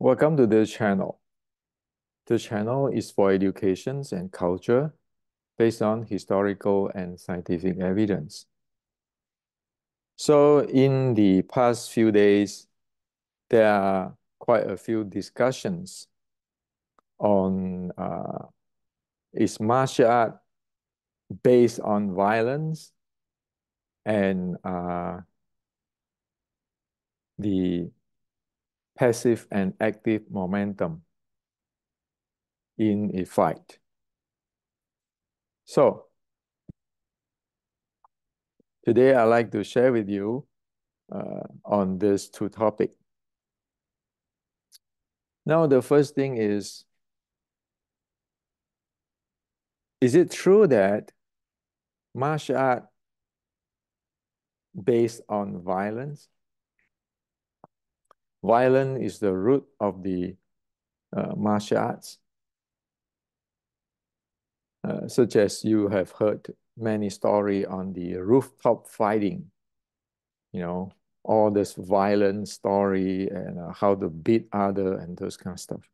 Welcome to this channel. The channel is for education and culture based on historical and scientific evidence. So in the past few days, there are quite a few discussions on is martial art based on violence and the passive and active momentum in a fight. So today I'd like to share with you on these two topics. Now, the first thing is it true that martial art based on violence? Violence is the root of the martial arts, such as you have heard many stories on the rooftop fighting, all this violent story and how to beat other and those kind of stuff.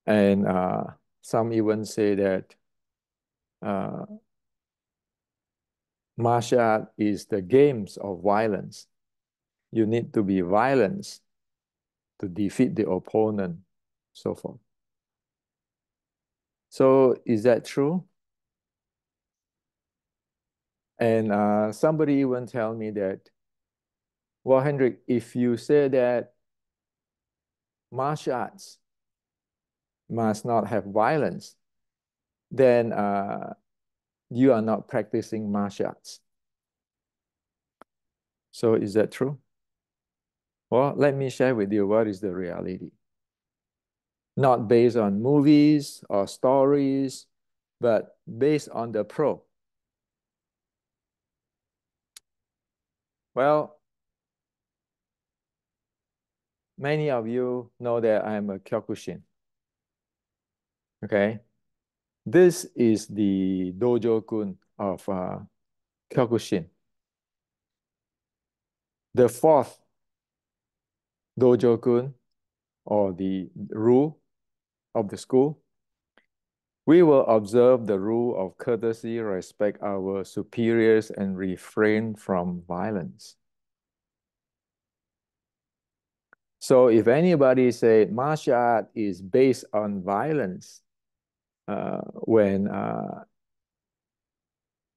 And some even say that martial art is the games of violence. You need to be violent to defeat the opponent, so forth. So is that true? And somebody even tell me that, well, Hendrik, if you say that martial arts must not have violence, then you are not practicing martial arts. So is that true? Well, let me share with you what is the reality. Not based on movies or stories, but based on the pro. Well, many of you know that I'm a Kyokushin. Okay? This is the dojo-kun of Kyokushin. The fourth dojo-kun, or the rule of the school, we will observe the rule of courtesy, respect our superiors, and refrain from violence. So if anybody say martial art is based on violence, when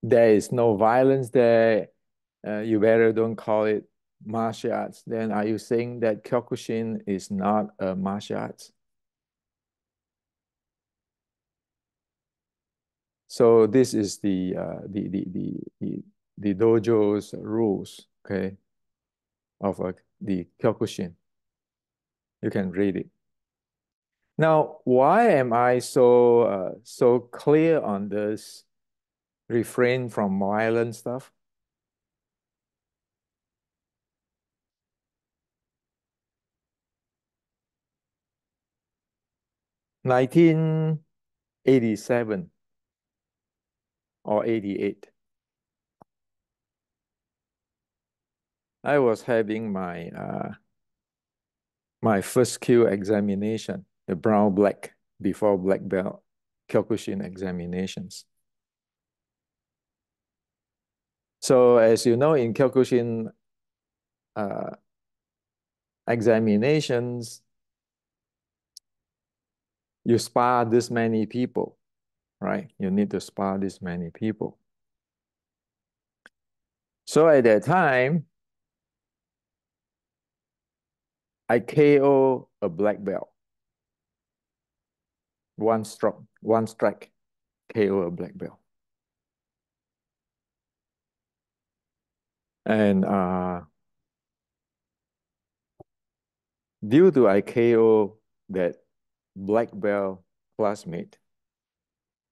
there is no violence there, you better don't call it martial arts. Then are you saying that Kyokushin is not a martial arts? So this is the dojo's rules, okay, of the Kyokushin. You can read it. Now, why am I so clear on this refrain from violent stuff? In 1987 or 88, I was having my first Q examination, the brown black before black belt Kyokushin examinations. So as you know, in Kyokushin examinations, you spar this many people, right? You need to spar this many people. So at that time, I KO a black belt. One strike, KO a black belt. And due to I KO that black belt classmate,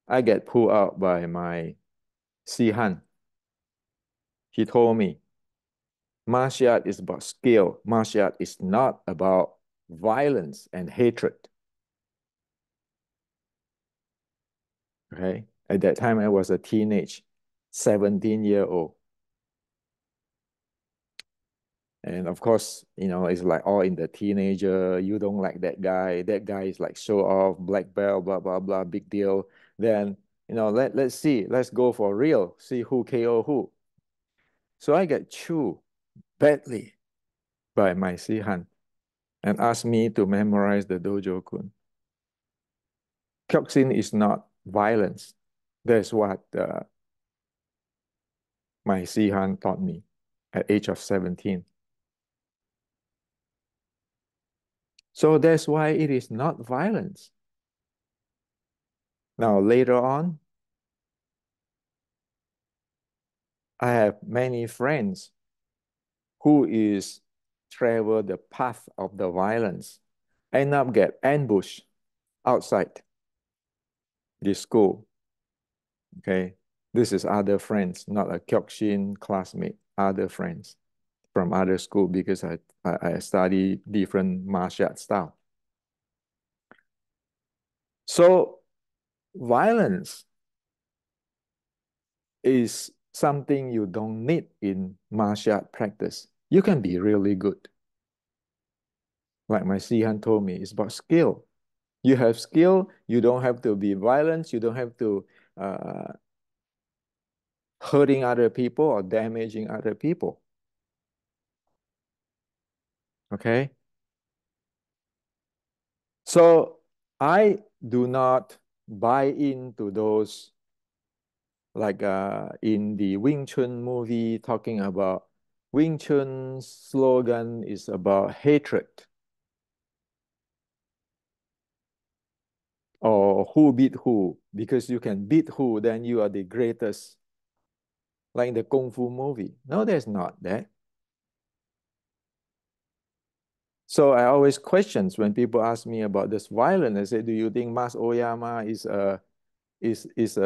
I get pulled out by my Sihan. He told me, martial art is about skill. Martial art is not about violence and hatred. Okay. At that time, I was a teenage, 17-year-old. And of course, it's like all in the teenager. You don't like that guy. That guy is like show off, black belt, blah, blah, blah, big deal. Then, let's see. Let's go for real. See who KO who. So I get chewed badly by my Sihan and asked me to memorize the Dojo Kun. Kyokushin is not violence. That's what my Sihan taught me at age of 17. So that's why it is not violence. Now, later on, I have many friends who is travel the path of the violence, end up get ambushed outside the school. Okay, this is other friends, not a Kyokushin classmate, other friends from other school because I study different martial art style. So violence is something you don't need in martial art practice. You can be really good. Like my Sihan told me, it's about skill. You have skill, you don't have to be violent, you don't have to uh, hurting other people or damaging other people. Okay? So I do not buy into those like in the Wing Chun movie talking about Wing Chun's slogan is about hatred or who beat who. Because you can beat who, then you are the greatest. Like in the Kung Fu movie. No, there's not that. So I always questions when people ask me about this violence. I say, do you think Mas Oyama is a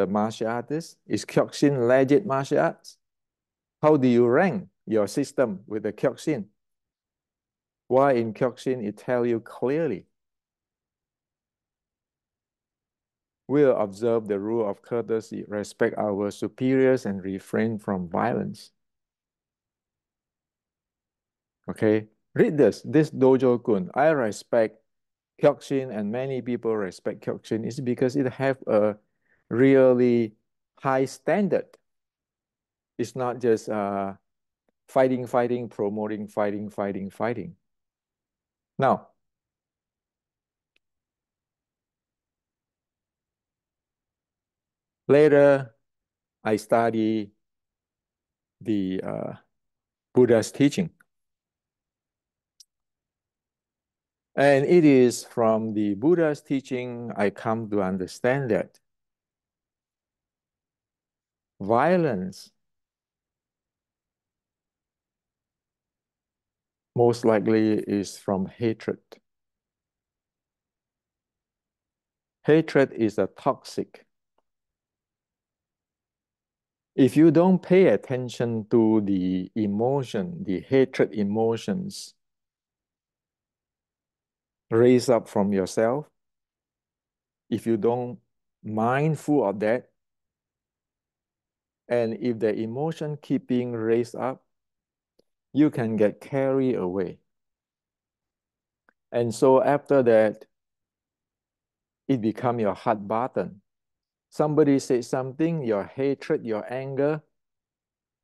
martial artist? Is Kyokushin legit martial arts? How do you rank your system with the Kyokushin? Why in Kyokushin it tell you clearly? We'll observe the rule of courtesy, respect our superiors, and refrain from violence. Okay, read this Dojo Kun. I respect Kyokushin and many people respect Kyokushin is because it have a really high standard. It's not just fighting, fighting, promoting, fighting, fighting, fighting. Now, later I study the Buddha's teaching. And it is from the Buddha's teaching I come to understand that violence most likely is from hatred. Hatred is a toxic. If you don't pay attention to the emotion, the hatred emotions raise up from yourself, if you don't mindful of that, and if the emotion keep being raised up, you can get carried away. And so after that, it become your hot button. Somebody says something, your hatred, your anger,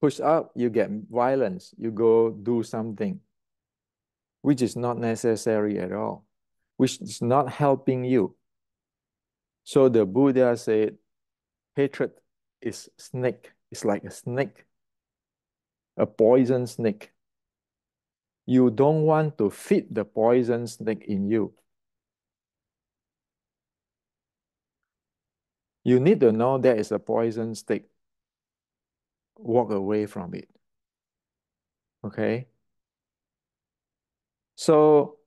push up, you get violence, you go do something, which is not necessary at all, which is not helping you. So the Buddha said, hatred is snake. It's like a snake, a poison snake. You don't want to feed the poison snake in you. You need to know there is a poison snake. Walk away from it. Okay? So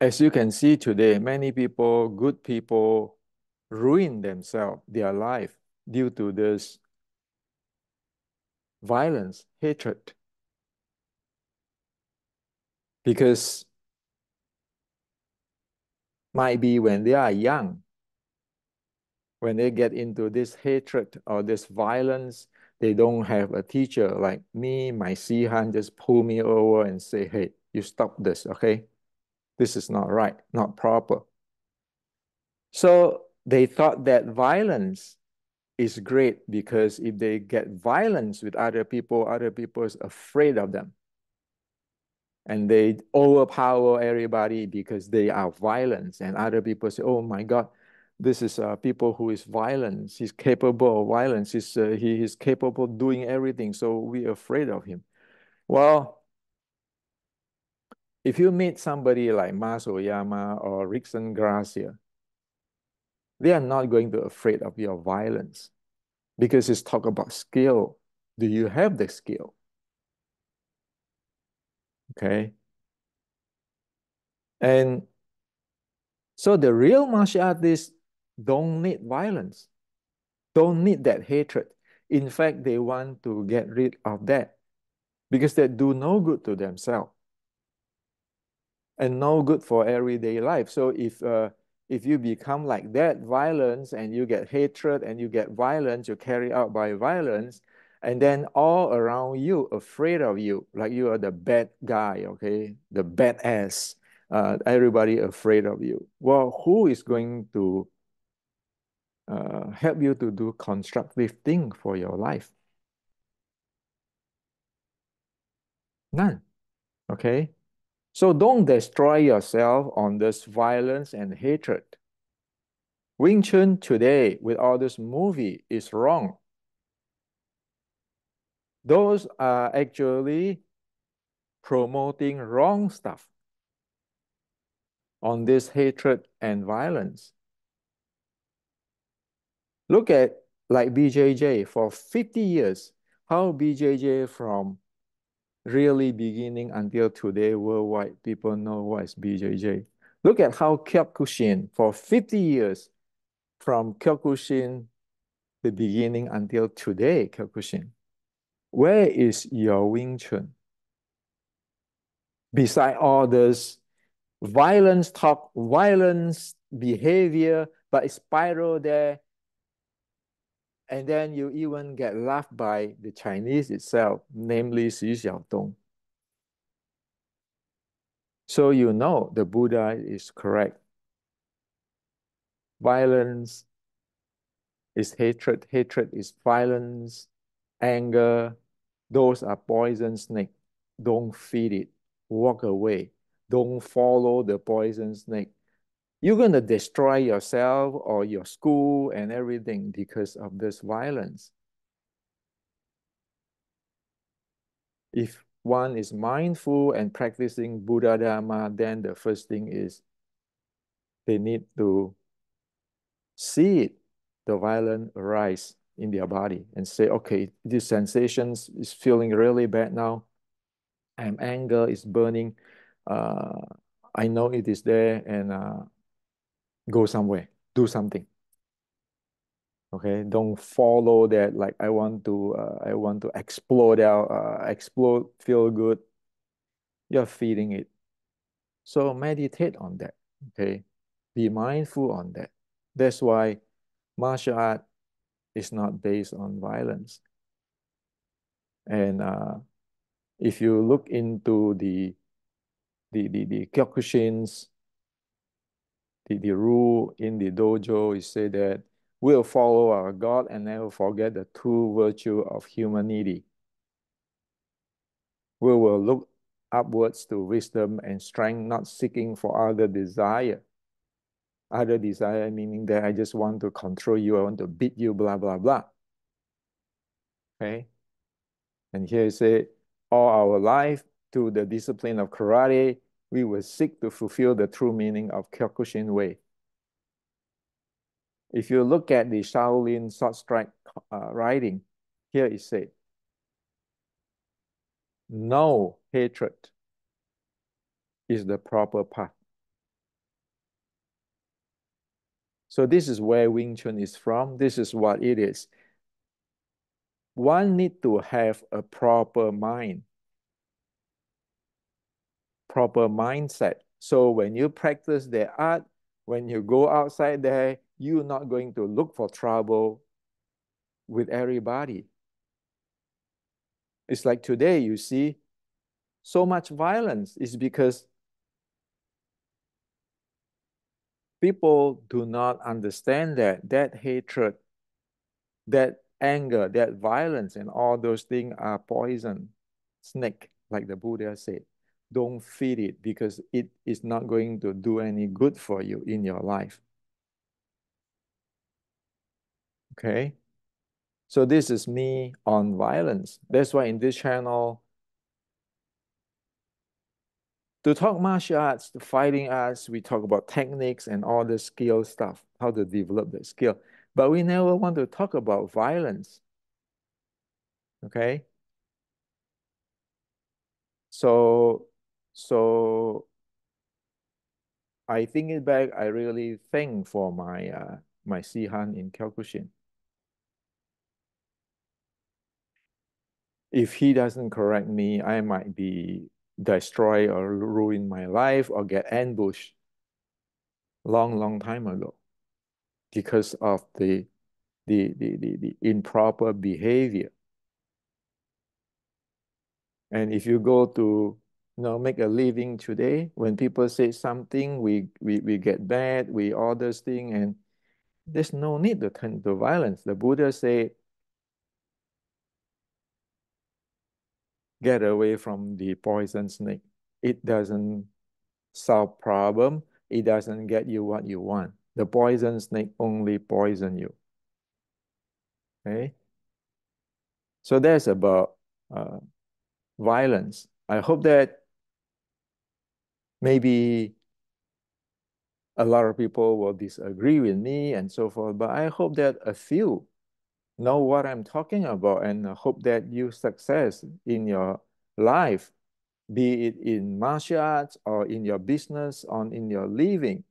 as you can see today, many people, good people, ruin themselves, their life, due to this violence, hatred. Because might be when they are young, when they get into this hatred or this violence, They don't have a teacher like me, my Sihan just pull me over and say, hey, you stop this, okay? This is not right, not proper. So they thought that violence is great because if they get violence with other people is afraid of them. And they overpower everybody because they are violent. And other people say, oh my God, this is people who is violent. He's capable of violence. He is capable of doing everything. So we're afraid of him. Well, if you meet somebody like Mas Oyama or Rickson Gracia, they are not going to be afraid of your violence because it's talk about skill. Do you have the skill? Okay. And so the real martial artists don't need violence, don't need that hatred. In fact, they want to get rid of that because they do no good to themselves and no good for everyday life. So if you become like that, violence, and you get hatred and you get violence, you carry out by violence, and then all around you afraid of you, like you are the bad guy, okay, the badass. Everybody afraid of you. Well, who is going to help you to do constructive thing for your life? None. Okay. So don't destroy yourself on this violence and hatred. Wing Chun today with all this movie is wrong. Those are actually promoting wrong stuff on this hatred and violence. Look at like BJJ for 50 years, how BJJ from really beginning until today worldwide, people know what is BJJ. Look at how Kyokushin for 50 years, from Kyokushin, the beginning until today, Kyokushin. Where is your Wing Chun? Beside all this violence talk, violence behavior, but spiral there, and then you even get laughed by the Chinese itself, namely Xu Xiaodong. So you know the Buddha is correct. Violence is hatred, hatred is violence, anger. Those are poison snake. Don't feed it. Walk away. Don't follow the poison snake. You're going to destroy yourself or your school and everything because of this violence. If one is mindful and practicing Buddha Dharma, then the first thing is they need to see it, the violence arise in their body and say, okay, this sensations is feeling really bad now. I'm anger is burning. Uh, I know it is there, and go somewhere, do something. Okay, don't follow that like I want to explode out, explode, feel good. You're feeding it. So meditate on that. Okay, be mindful on that. That's why martial art is not based on violence. And if you look into the Kyokushins, the rule in the dojo is say that we'll follow our God and never forget the true virtue of humanity. We will look upwards to wisdom and strength, not seeking for other desire. Other desire meaning that I just want to control you, I want to beat you, blah, blah, blah. Okay? And here it say, all our life, through the discipline of karate, we will seek to fulfill the true meaning of Kyokushin way. If you look at the Shaolin sword strike writing, here it said, no hatred is the proper path. So this is where Wing Chun is from. This is what it is. One need to have a proper mind, proper mindset. So when you practice the art, when you go outside there, you're not going to look for trouble with everybody. It's like today you see so much violence is because people do not understand that hatred, that anger, that violence, and all those things are poison snake, like the Buddha said. Don't feed it because it is not going to do any good for you in your life. Okay? So this is me on violence. That's why in this channel, to talk martial arts, to fighting arts, we talk about techniques and all the skill stuff, how to develop the skill. But we never want to talk about violence. Okay? So, so I think it back, I really thank for my Sihan in Kyokushin. If he doesn't correct me, I might be destroyed or ruin my life or get ambushed long time ago because of the improper behavior. And if you go to make a living today, when people say something, we get mad, we all those things, and there's no need to turn to violence. The Buddha said, get away from the poison snake. It doesn't solve problem. It doesn't get you what you want. The poison snake only poison you. Okay? So that's about uh, violence. I hope that maybe a lot of people will disagree with me and so forth, but I hope that a few know what I'm talking about and hope that you success in your life, be it in martial arts or in your business or in your living,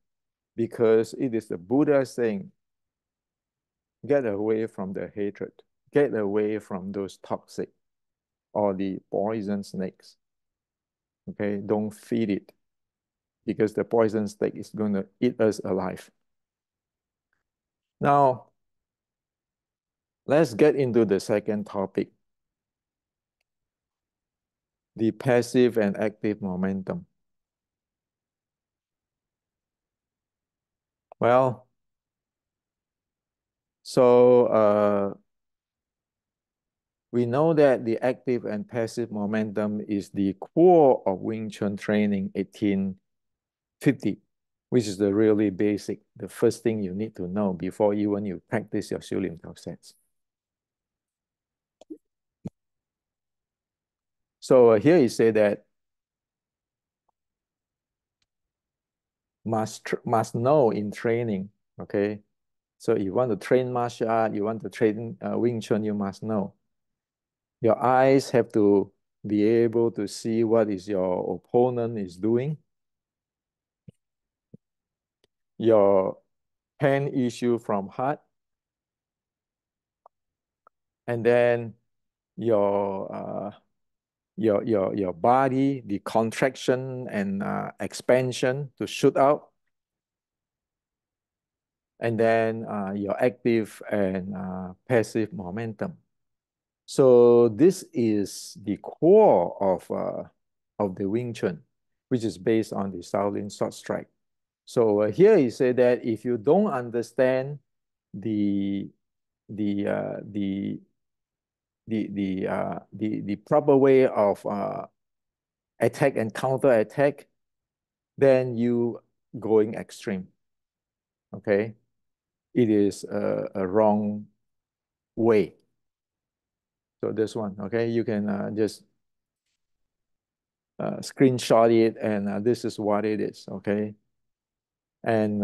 because it is the Buddha saying, get away from the hatred, get away from those toxic or the poison snakes. Okay, don't feed it because the poison snake is going to eat us alive. Now, let's get into the second topic, the passive and active momentum. Well, so we know that the active and passive momentum is the core of Wing Chun training 1850, which is the really basic, the first thing you need to know before even you practice your Xiu Lim Tao sets. So here you say that must know in training, okay? So you want to train martial art, you want to train Wing Chun, you must know. Your eyes have to be able to see what is your opponent is doing. Your hand issue from heart. And then your your body, the contraction and expansion to shoot out. And then your active and passive momentum. So this is the core of the Wing Chun, which is based on the Shaolin sword strike. So here you say that if you don't understand the the uh, the the proper way of attack and counter attack, then you going extreme. Okay, it is a wrong way. So this one, okay, you can just screenshot it, and this is what it is. Okay, and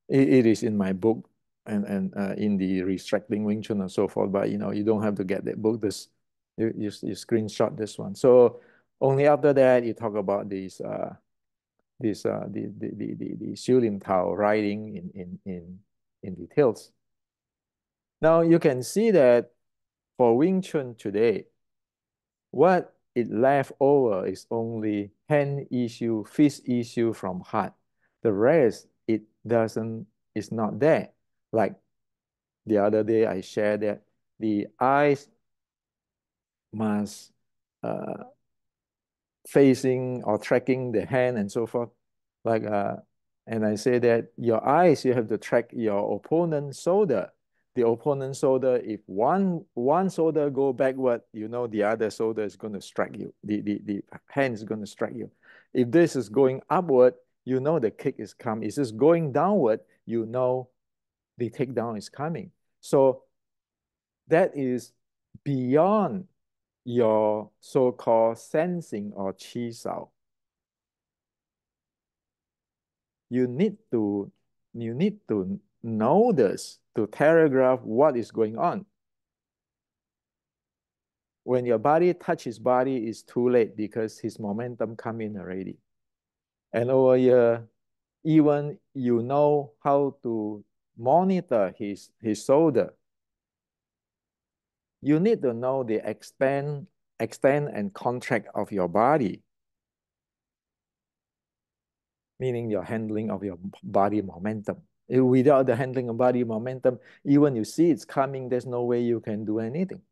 it is in my book and in the restricting Wing Chun and so forth. But you don't have to get that book. This you screenshot this one. So only after that you talk about the Xiu Lim Tao writing in details. Now you can see that for Wing Chun today, what it left over is only hand issue, fist issue from heart. The rest, it doesn't, it's not there. Like the other day I shared that the eyes, must uh, facing or tracking the hand and so forth. Like, and I say that your eyes, you have to track your opponent's shoulder. The opponent's shoulder, if one shoulder go backward, you know the other shoulder is going to strike you. The hand is going to strike you. If this is going upward, you know the kick is coming. If it's going downward, you know the takedown is coming. So that is beyond your so-called sensing or chi sao. You need to you need to know this to telegraph what is going on. When your body touches body, it's too late because his momentum come in already. And over here, even you know how to monitor his shoulder, you need to know the extend and contract of your body, meaning your handling of your body momentum. Without the handling of body momentum, even you see it's coming, there's no way you can do anything.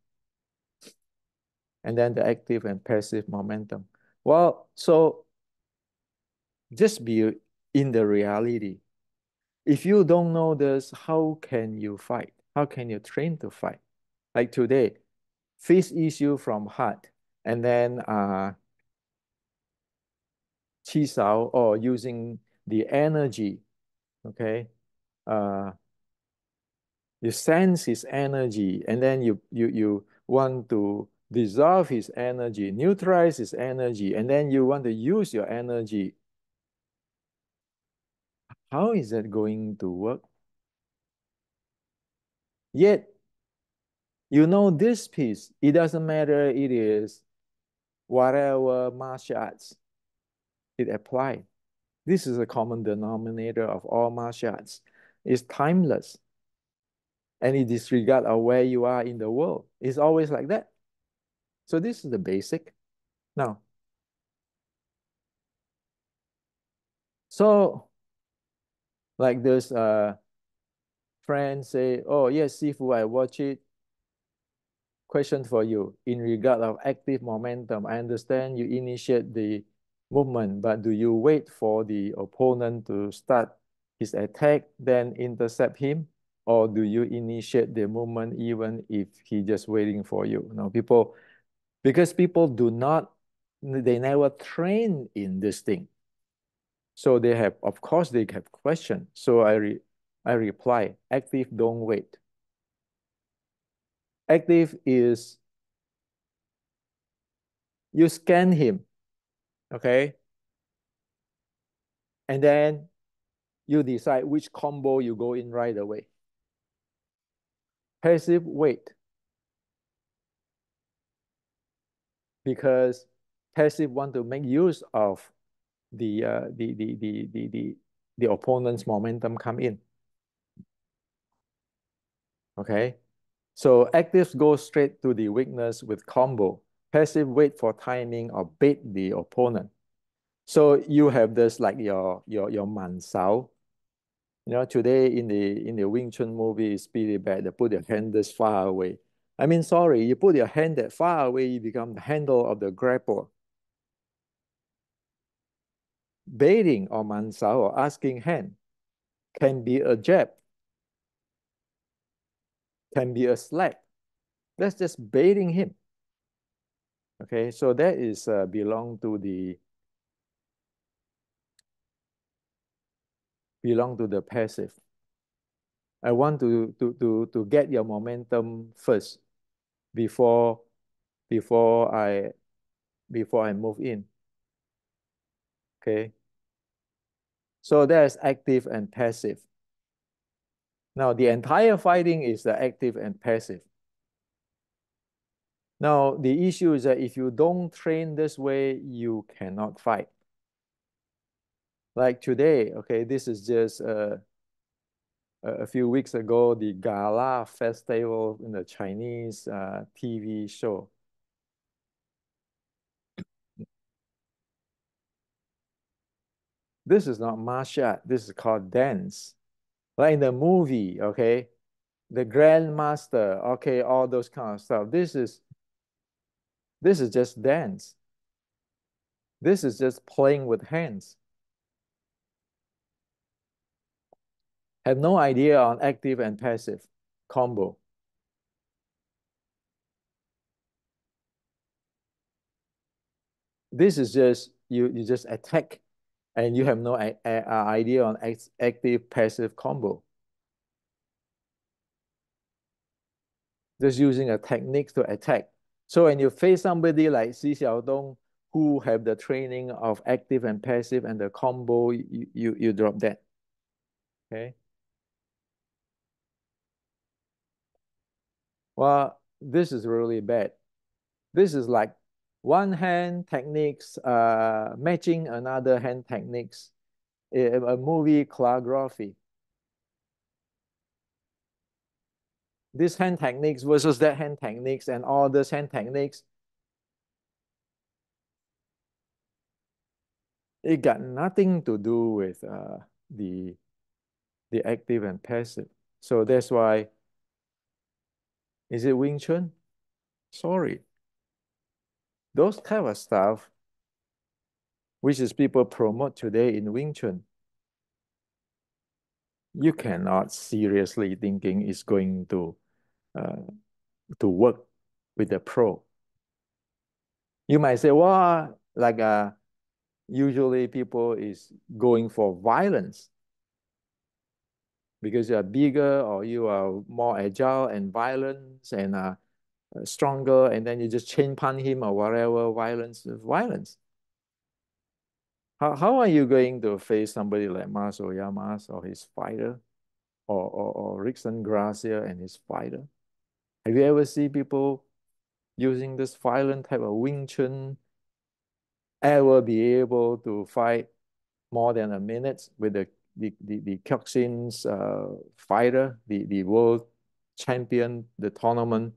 And then the active and passive momentum. Well, so just be in the reality. If you don't know this, how can you fight? How can you train to fight? Like today, face issue from heart, and then chi sao or using the energy, okay? You sense his energy, and then you want to dissolve his energy, neutralize his energy, and then you want to use your energy. How is that going to work? Yet, you know this piece, it doesn't matter it is whatever martial arts it apply. This is a common denominator of all martial arts. It's timeless. And it disregards of where you are in the world. It's always like that. So this is the basic. Now, so like this friend say, oh yes, Sifu, I watch it. Question for you. In regard of active momentum, I understand you initiate the movement, but do you wait for the opponent to start his attack, then intercept him? Or do you initiate the movement even if he just waiting for you? Now, because people do not, they never train in this thing. So they have, of course, they have questions. So I reply, active, don't wait. Active is you scan him, okay? And then you decide which combo you go in right away. Passive wait, because passive want to make use of the opponent's momentum come in. Okay, so active go straight to the weakness with combo. Passive wait for timing or bait the opponent. So you have this like your man sao. You know, today in the Wing Chun movie, it's pretty bad. They put your hand this far away. I mean, sorry, you put your hand that far away, you become the handle of the grapple. Baiting or man sao or asking hand can be a jab, can be a slap. That's just baiting him. Okay, so that is belong to the passive. I want to get your momentum first before before I before I move in. Okay, so there's active and passive. Now the entire fighting is the active and passive. Now the issue is that if you don't train this way, you cannot fight. Like today, okay, this is just a few weeks ago, the Gala Festival in the Chinese TV show. This is not martial art. This is called dance. Like in the movie, okay, the Grandmaster, okay, all those kind of stuff. This is This is just dance. This is just playing with hands. Have no idea on active and passive combo. This is just you just attack and you have no idea on active passive combo. Just using a technique to attack. So when you face somebody like Xi Xiaodong who have the training of active and passive and the combo, you drop that. Okay. Well, this is really bad. This is like one hand techniques matching another hand techniques, a movie choreography. This hand techniques versus that hand techniques and all these hand techniques, it got nothing to do with the the active and passive. So that's why, is it Wing Chun? Sorry. Those type of stuff, which is people promote today in Wing Chun, you cannot seriously thinking is going uh, to work with a pro. You might say, well, like usually people is going for violence because you are bigger or you are more agile and violent and stronger, and then you just chain punch him or whatever, violence is violence. How are you going to face somebody like Mas Oyamas or his fighter, or Rickson Gracia and his fighter? Have you ever seen people using this violent type of Wing Chun ever be able to fight more than a minute with the Kyokushin's fighter, the world champion, the tournament,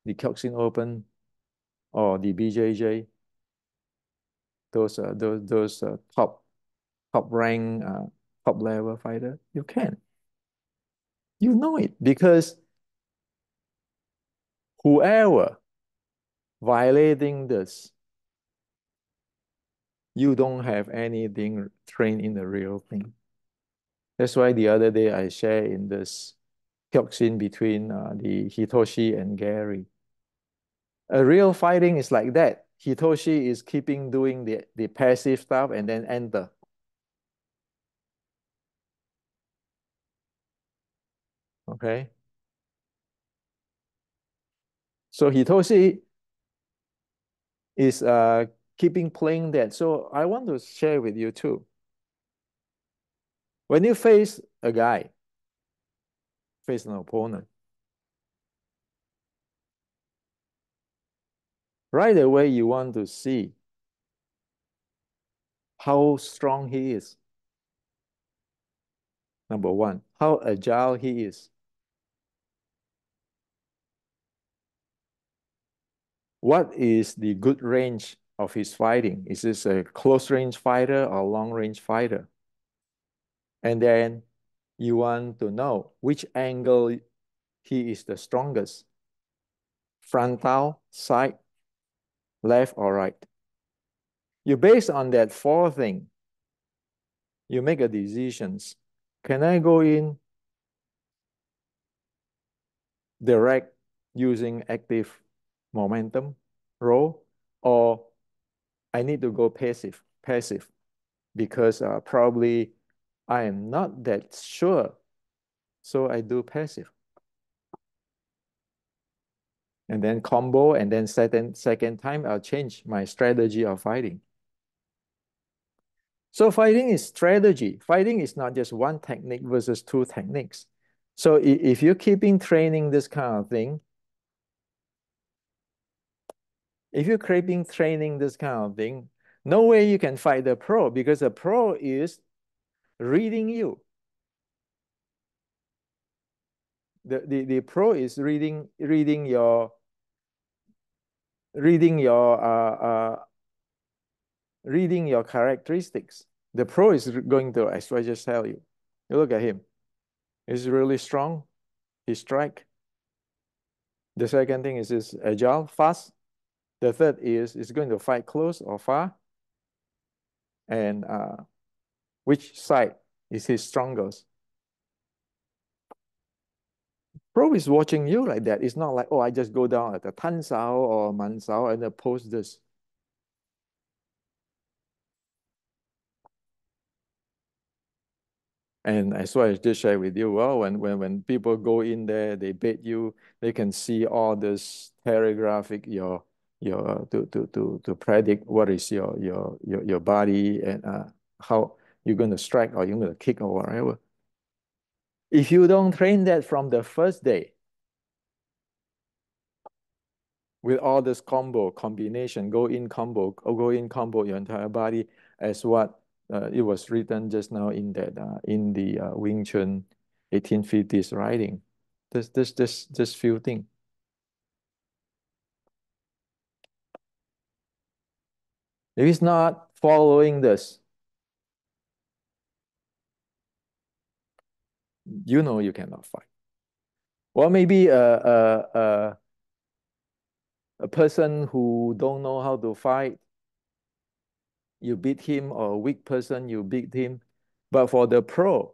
the Kyokushin Open, or the BJJ? Those top rank top level fighter, you can. You know it because whoever violating this, you don't have anything trained in the real thing. That's why the other day I share in this Kyokushin between the Hitoshi and Gary. A real fighting is like that. Hitoshi is keeping doing the passive stuff and then enter. Okay. So Hitoshi is keeping playing that. So I want to share with you too. When you face a guy, face an opponent, right away you want to see how strong he is. Number one, how agile he is. What is the good range of his fighting? Is this a close range fighter or long range fighter? And then you want to know which angle he is the strongest. Frontal, side, left or right. You base on that four thing, you make a decisions. Can I go in direct using active momentum roll, or I need to go passive because probably I am not that sure, so I do passive. And then combo, and then second time I'll change my strategy of fighting. So fighting is strategy. Fighting is not just one technique versus two techniques. So if you're keeping training this kind of thing, if you're keeping training this kind of thing, no way you can fight the pro because the pro is reading you. The pro is reading your reading your characteristics. The pro is going to, as I just tell you, you look at him. He's really strong. He strike. The second thing is agile, fast. The third is going to fight close or far, and which side is his strongest. Pro is watching you like that. It's not like, oh, I just go down at the Tan Sao or Man Sao and post this. And as well as just share with you, well, when people go in there, they bait you, they can see all this telegraphic your to predict what is your body and how you're gonna strike or you're gonna kick or whatever. If you don't train that from the first day with all this combo combination, go in combo your entire body as what it was written just now in that in the Wing Chun 1850s writing. This few things. If it's not following this, you know you cannot fight. Or maybe a person who don't know how to fight, you beat him, or a weak person, you beat him. But for the pro,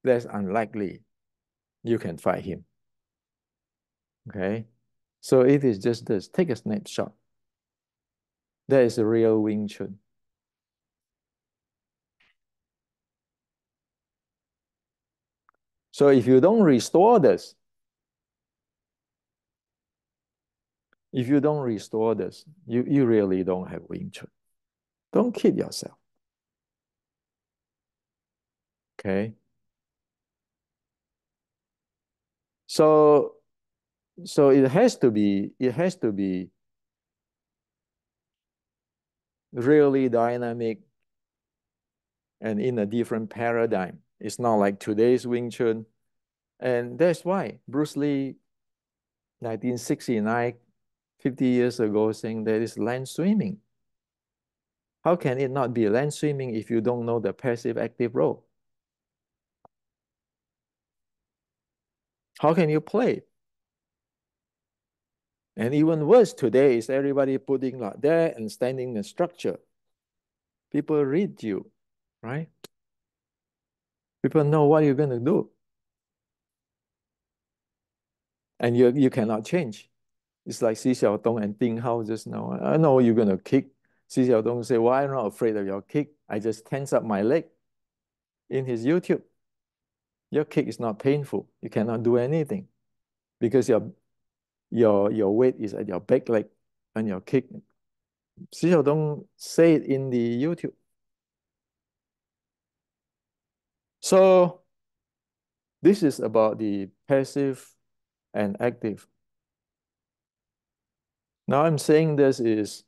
that's unlikely you can fight him. Okay? So it is just this. Take a snapshot. That is a real Wing Chun. So if you don't restore this, you really don't have Wing Chun. Don't kid yourself. Okay? So it has to be really dynamic and in a different paradigm. It's not like today's Wing Chun. And that's why Bruce Lee, 1969, 50 years ago, saying that it's land swimming. How can it not be land swimming if you don't know the passive active role? How can you play? And even worse today is everybody putting like that and standing in structure. People read you, right? People know what you're going to do. And you cannot change. It's like Xi Xiaodong and Ding Hao just now. I know you're going to kick. Xi Xiaodong say, well, I'm not afraid of your kick. I just tense up my leg in his YouTube. Your kick is not painful. You cannot do anything because your weight is at your back leg and your kick. Xi Xiaodong say it in the YouTube. So this is about the passive and active. Now I'm saying this is,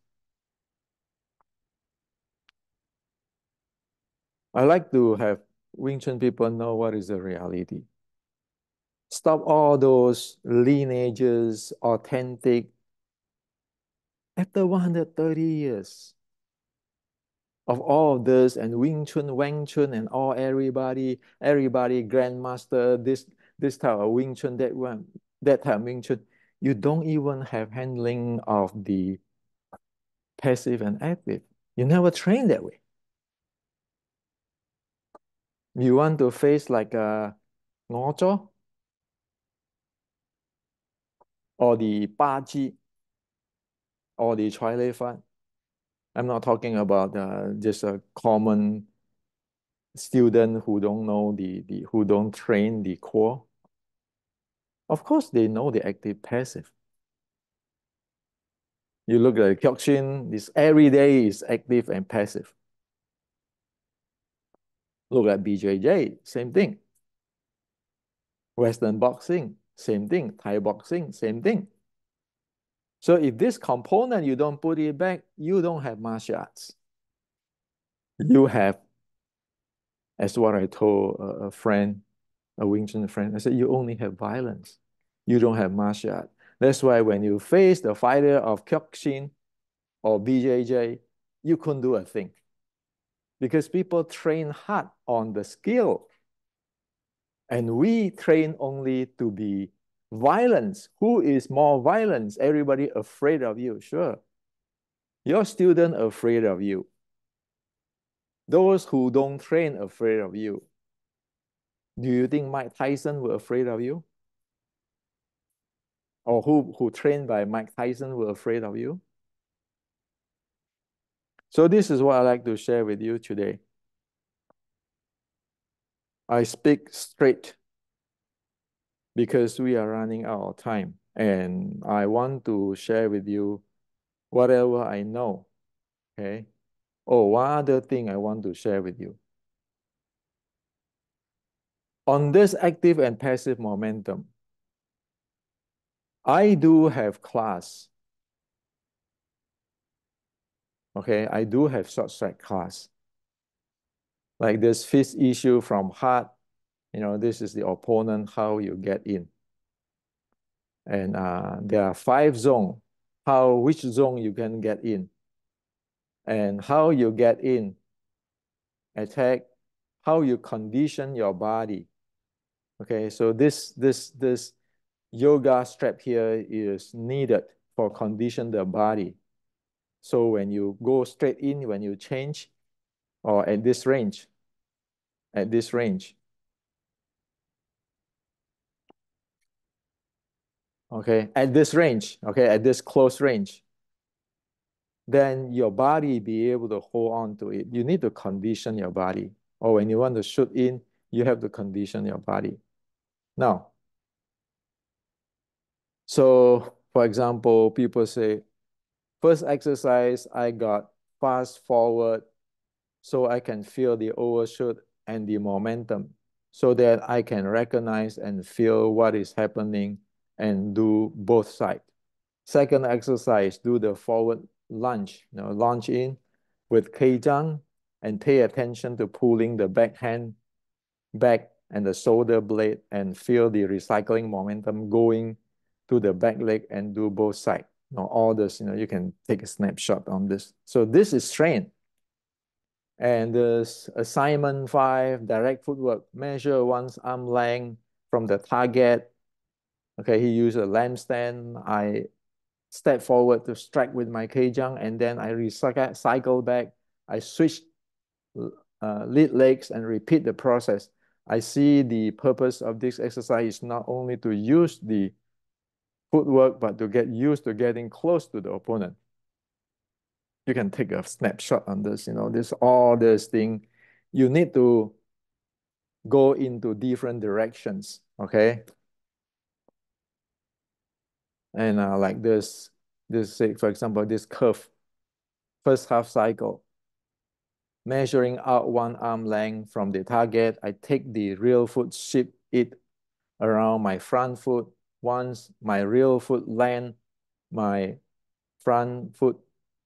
I like to have Wing Chun people know what is the reality. Stop all those lineages, authentic. After 130 years of all of this and Wing Chun, Wang Chun, and all everybody grandmaster, this type of Wing Chun, that type of Wing Chun, you don't even have handling of the passive and active. You never train that way. You want to face like a ngõ or the ba ji or the Choi Lei Fan. I'm not talking about just a common student who don't know the who don't train the core. Of course, they know the active passive. You look at Kyokushin, this every day is active and passive. Look at BJJ, same thing. Western boxing, same thing. Thai boxing, same thing. So if this component you don't put it back, you don't have martial arts. You have, as what I told a friend, a Wing Chun friend, I said, you only have violence. You don't have martial art. That's why when you face the fighter of Kyokushin or BJJ, you couldn't do a thing. Because people train hard on the skill. And we train only to be Violence. Who is more violent? Everybody afraid of you. Sure. Your student afraid of you. Those who don't train afraid of you. Do you think Mike Tyson were afraid of you? Or who trained by Mike Tyson were afraid of you? So this is what I like to share with you today. I speak straight because we are running out of time. And I want to share with you whatever I know. Okay. Oh, one other thing I want to share with you. On this active and passive momentum, I do have class. Okay, I do have short strike class. Like this fifth issue from heart, this is the opponent, how you get in. And there are 5 zones, which zone you can get in. And how you get in, attack, how you condition your body. Okay, so this yoga strap here is needed for condition the body. So when you go straight in, when you change, or at this range, okay, at this range, okay, at this close range, then your body be able to hold on to it. You need to condition your body. Or when you want to shoot in, you have to condition your body. Now, so for example, people say, first exercise, I got fast forward so I can feel the overshoot and the momentum so that I can recognize and feel what is happening and do both sides. Second exercise, do the forward lunge, launch in with Keijang and pay attention to pulling the backhand back and the shoulder blade and feel the recycling momentum going to the back leg and do both sides. All this, you can take a snapshot on this. So this is strength. And this assignment 5, direct footwork, measure one's arm length from the target. Okay, he used a lamp stand. I step forward to strike with my Keijang, and then I cycle back. I switch lead legs and repeat the process. I see the purpose of this exercise is not only to use the footwork, but to get used to getting close to the opponent. You can take a snapshot on this, all this thing. You need to go into different directions, okay? And like say, for example, this curve, first half cycle, measuring out one arm length from the target. I take the real foot, shift it around my front foot. Once my real foot land, my front foot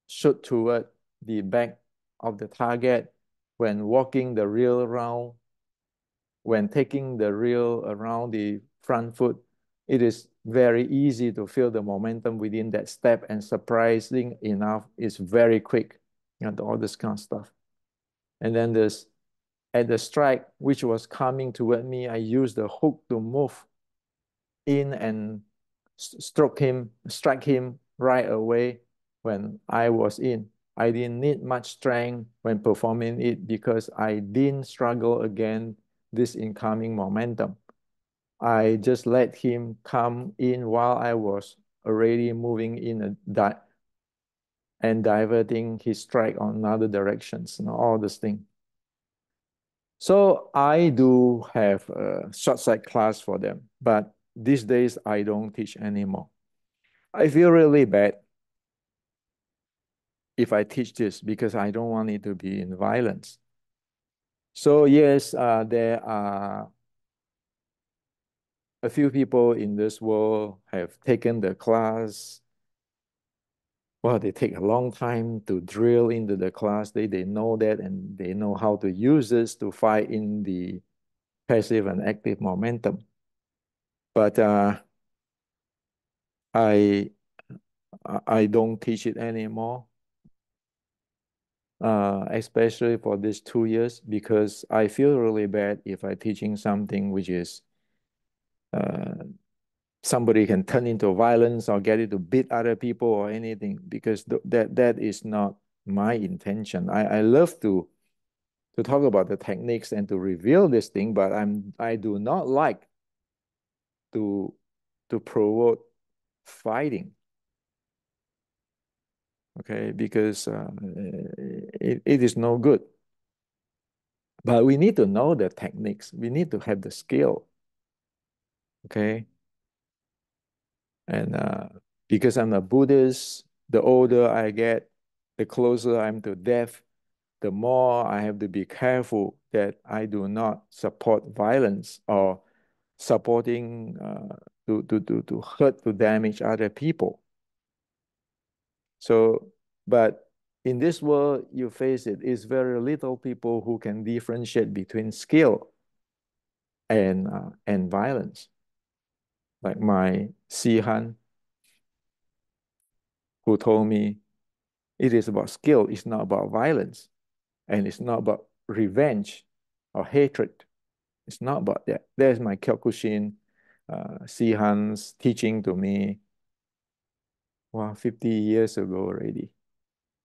shoot toward the back of the target. When walking the real round, when taking the reel around the front foot, it is very easy to feel the momentum within that step, and surprising enough, it's very quick, all this kind of stuff. And then this, at the strike, which was coming toward me, I used the hook to move in and strike him right away when I was in. I didn't need much strength when performing it because I didn't struggle against this incoming momentum. I just let him come in while I was already moving in and diverting his strike on other directions, all this thing. So I do have a short side class for them, but these days I don't teach anymore. I feel really bad if I teach this because I don't want it to be in violence. So yes, there are a few people in this world have taken the class. Well, they take a long time to drill into the class. They know that, and they know how to use this to fight in the passive and active momentum. But I don't teach it anymore, especially for these 2 years, because I feel really bad if I'm teaching something which is somebody can turn into violence or get it to beat other people or anything, because that is not my intention. I love to talk about the techniques and to reveal this thing, but I do not like to promote fighting. Okay, because it is no good. But we need to know the techniques. We need to have the skill. Okay, and because I'm a Buddhist, the older I get, the closer I'm to death, the more I have to be careful that I do not support violence or supporting to hurt, to damage other people. So, but in this world, you face it, it's very little people who can differentiate between skill and violence. Like my Sihan, who told me it is about skill, it's not about violence, and it's not about revenge or hatred. It's not about that. There's my Kyokushin Sihan's teaching to me, wow, 50 years ago already,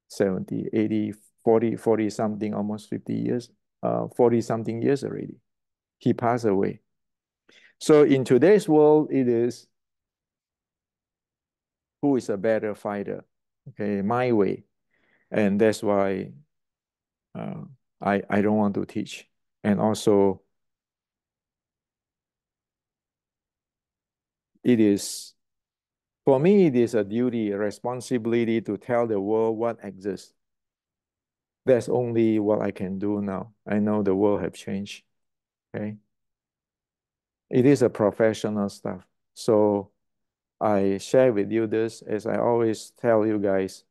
70, 80, 40, 40 something, almost 50 years, 40 something years already. He passed away. So in today's world, it is who is a better fighter, okay, my way. And that's why uh, I don't want to teach. And also, it is, for me, it is a duty, a responsibility to tell the world what exists. That's only what I can do now. I know the world have changed, okay? It is a professional stuff. So I share with you this, as I always tell you guys,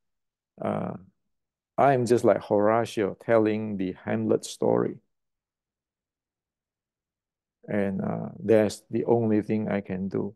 uh, I'm just like Horatio telling the Hamlet story. And that's the only thing I can do.